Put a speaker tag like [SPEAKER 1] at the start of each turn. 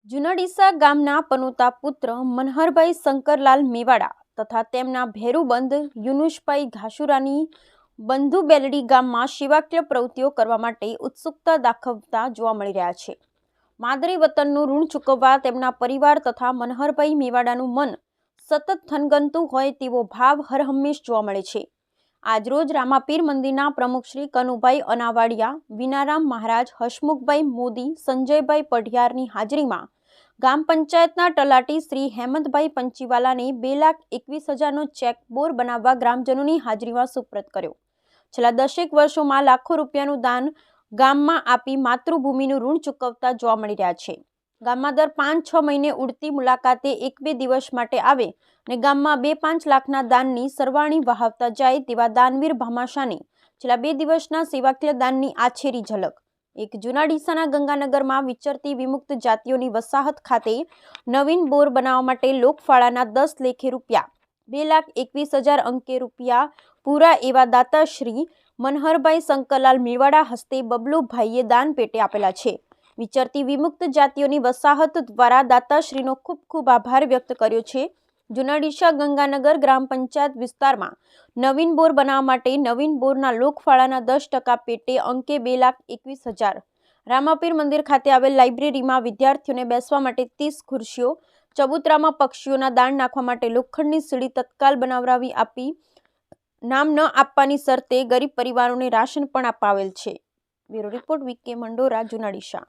[SPEAKER 1] જુનાડીસા ગામના પનોતા પુત્ર મનહરભાઈ શંકરલાલ મેવાડા તથા તેમના ભેરુબંધ યુનુસભાઈ ઘાસુરાની બંધુ બેલડી ગામમાં સેવાકીય પ્રવૃત્તિઓ કરવા માટે ઉત્સુકતા દાખવતા જોવા મળી રહ્યા છે। માદરે વતનનું ઋણ ચૂકવવા તેમના પરિવાર તથા મનહરભાઈ મેવાડાનું મન સતત થનગનતું હોય તેવો ભાવ હરહંમેશ જોવા મળે છે। આજરોજ રામાપીર મંદિરના પ્રમુખ શ્રી કનુભાઈ અનાવાડિયા, વિનારામ મહારાજ, હસમુખભાઈ મોદી, સંજયભાઈ પઢિયારની હાજરીમાં ગામ પંચાયતના તલાટી શ્રી હેમંતભાઈ પંચીવાલાને 2,21,000નો ચેક બોર બનાવવા ગ્રામજનોની હાજરીમાં સુપ્રત કર્યો। છેલ્લા 10 વર્ષોમાં લાખો રૂપિયાનું દાન ગામમાં આપી માતૃભૂમિનું ઋણ ચૂકવતા જોવા મળી રહ્યા છે। ગામમાં દર 5-6 મહિને ઉડતી મુલાકાતે 1-2 દિવસ માટે આવે અને ગામમાં 2-5 લાખના દાનની સરવાણી વહાવતા જાય તેવા દાનવીર ભામાશાની છેલ્લા 2 દિવસના સેવાકીય દાનની આછેરી ઝલક। એક જુનાડીસાના ગંગાનગરમાં વિચરતી વિમુક્ત જાતિઓની વસાહત ખાતે નવીન બોર બનાવવા માટે લોકફાળાના 10 લેખે રૂપિયા 2,21,000 અંકે રૂપિયા પૂરા એવા દાતા શ્રી મનહરભાઈ શંકરલાલ મેવાડા હસ્તે બબલુભાઈએ દાન પેટે આપેલા છે। વિચરતી વિમુક્ત જાતિઓની વસાહત દ્વારા દાતાશ્રીનો ખૂબ ખૂબ આભાર વ્યક્ત કર્યો છે। જુનાડીસા ગંગાનગર ગ્રામ પંચાયત વિસ્તારમાં નવીન બોર બનાવવા માટે નવીન બોરના લોકફાળાના 10% પેટે અંકે 2,21,000, રામાપીર મંદિર ખાતે આવેલ લાઇબ્રેરીમાં વિદ્યાર્થીઓને બેસવા માટે 30 ખુરશીઓ, ચબૂતરામાં પક્ષીઓના દાણ નાખવા માટે લોખંડની સીડી તત્કાલ બનાવરાવી આપી નામ ન આપવાની શરતે ગરીબ પરિવારોને રાશન પણ અપાવેલ છે। Bureau report, VK Mandora, Juna Deesa.